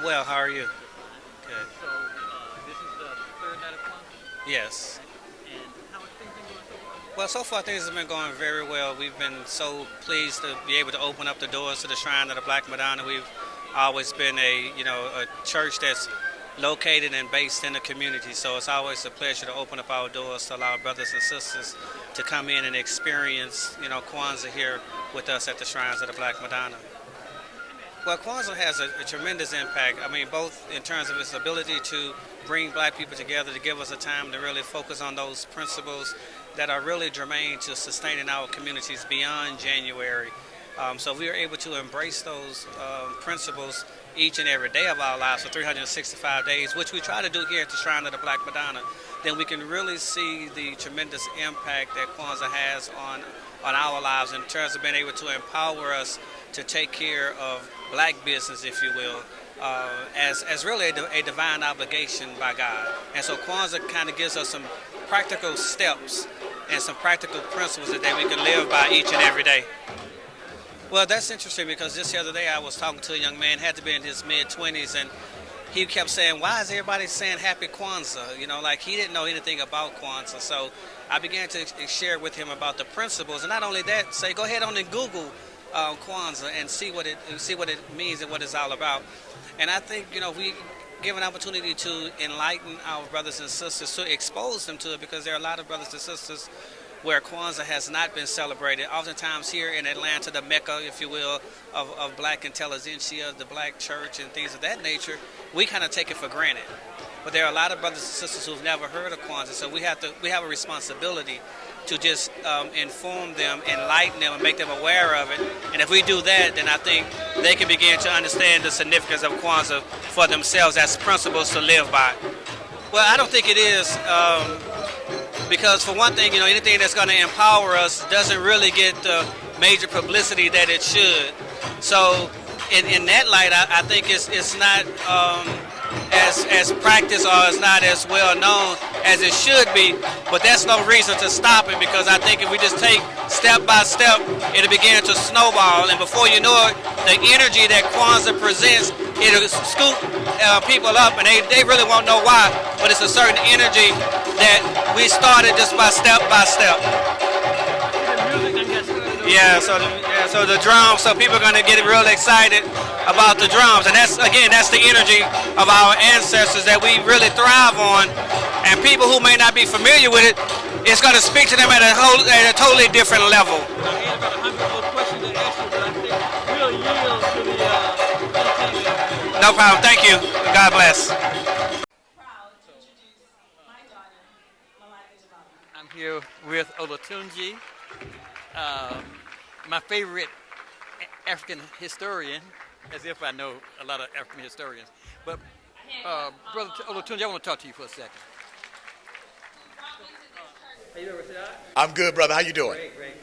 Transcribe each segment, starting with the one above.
Well, how are you? Good. So this is the third night of Kwanzaa, Yes. and how have things been going so far? Well, so far things have been going very well. We've been so pleased to be able to open up the doors to the Shrine of the Black Madonna. We've always been a church that's located and based in the community. So it's always a pleasure to open up our doors to allow brothers and sisters to come in and experience, Kwanzaa here with us at the Shrines of the Black Madonna. Well, Kwanzaa has a tremendous impact. I mean, both in terms of its ability to bring black people together, to give us a time to really focus on those principles that are really germane to sustaining our communities beyond January. So we are able to embrace those principles each and every day of our lives for 365 days, which we try to do here at the Shrine of the Black Madonna. Then we can really see the tremendous impact that Kwanzaa has on our lives in terms of being able to empower us to take care of black business, if you will, as really a divine obligation by God. And so Kwanzaa kind of gives us some practical steps and some practical principles that we can live by each and every day. Well, that's interesting because just the other day I was talking to a young man, had to be in his mid-20s, and he kept saying, why is everybody saying Happy Kwanzaa? Like he didn't know anything about Kwanzaa. So I began to share with him about the principles. And not only that, say, go ahead on and Google Kwanzaa and see what it means and what it's all about. And I think, we give an opportunity to enlighten our brothers and sisters, to expose them to it, because there are a lot of brothers and sisters where Kwanzaa has not been celebrated. Oftentimes here in Atlanta, the Mecca, if you will, of black intelligentsia, the black church and things of that nature, we kind of take it for granted. But there are a lot of brothers and sisters who've never heard of Kwanzaa, so we have a responsibility to just inform them, enlighten them, and make them aware of it. And if we do that, then I think they can begin to understand the significance of Kwanzaa for themselves as principles to live by. Well, I don't think it is, because for one thing, anything that's going to empower us doesn't really get the major publicity that it should. So in that light, I think it's not as practiced, or it's not as well known as it should be, but that's no reason to stop it, because I think if we just take step by step, it'll begin to snowball, and before you know it, the energy that Kwanzaa presents, it'll scoop people up, and they really won't know why, but it's a certain energy that we started just by step by step. So the drums, so people are going to get real excited about the drums, and that's the energy of our ancestors that we really thrive on, and people who may not be familiar with it, it's going to speak to them at a totally different level. I had about 100 more questions to ask you, but I think we'll yield to the No problem. Thank you. God bless. I'm here with Olatunji, my favorite African historian, as if I know a lot of African historians. But Brother Olatunji, I want to talk to you for a second. How you doing, Rashad? I'm good, brother. How you doing? Great.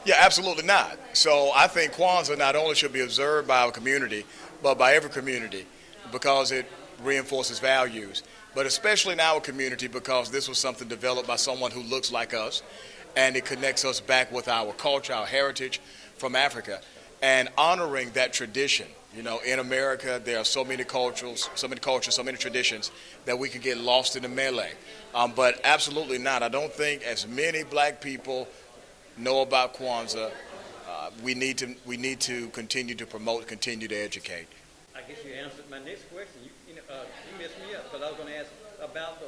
Yeah, absolutely not. So I think Kwanzaa not only should be observed by our community, but by every community because it reinforces values. But especially in our community because this was something developed by someone who looks like us and it connects us back with our culture, our heritage from Africa, and honoring that tradition. You know, in America, there are so many cultures, so many traditions that we could get lost in the melee. But absolutely not. I don't think as many black people know about Kwanzaa. We need to continue to promote, continue to educate. I guess you answered my next question. You messed me up because I was going to ask about the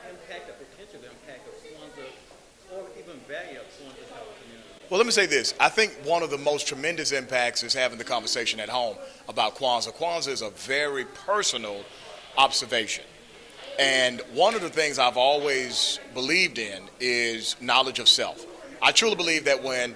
impact, the potential impact of Kwanzaa, or even value of Kwanzaa in our community. Well, let me say this. I think one of the most tremendous impacts is having the conversation at home about Kwanzaa. Kwanzaa is a very personal observation. And one of the things I've always believed in is knowledge of self. I truly believe that when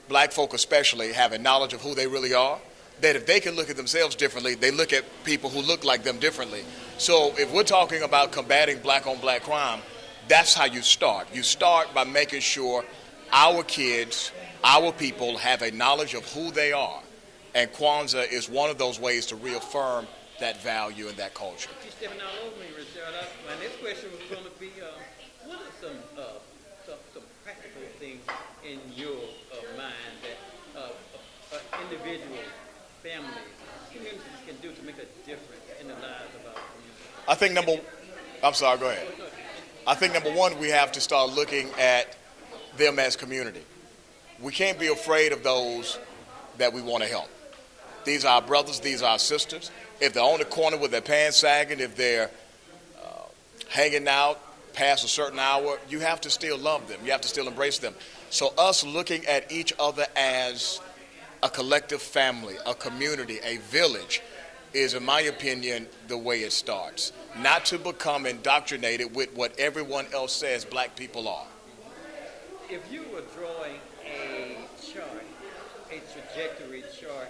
black folk especially have a knowledge of who they really are, that if they can look at themselves differently, they look at people who look like them differently. So if we're talking about combating black on black crime, that's how you start. You start by making sure our kids, our people have a knowledge of who they are. And Kwanzaa is one of those ways to reaffirm that value and that culture. You're stepping all over me, Rashad. My next question was going to be, what are some practical things in your mind that individuals, families, communities can do to make a difference in the lives of our community? I'm sorry, go ahead. I think number one, we have to start looking at them as community. We can't be afraid of those that we want to help. These are our brothers, these are our sisters. If they're on the corner with their pants sagging, if they're hanging out past a certain hour, you have to still love them. You have to still embrace them. So us looking at each other as a collective family, a community, a village, is, in my opinion, the way it starts. Not to become indoctrinated with what everyone else says black people are. If you were drawing a chart, a trajectory chart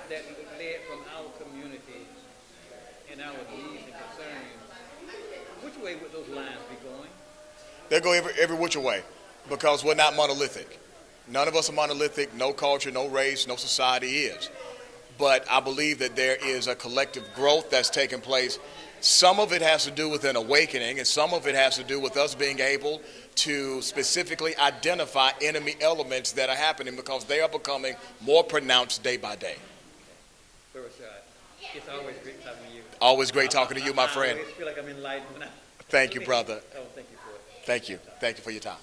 that led from our community and our needs and concerns, which way would those lines be going? They'll go every which way because we're not monolithic. None of us are monolithic. No culture, no race, no society is. But I believe that there is a collective growth that's taking place. Some of it has to do with an awakening, and some of it has to do with us being able to specifically identify enemy elements that are happening because they are becoming more pronounced day by day. Rashad, it's always great talking to you. Always great talking to you, my friend. I always feel like I'm enlightened when I Thank you, brother. Oh, thank you for it. Thank you. Thank you for your time.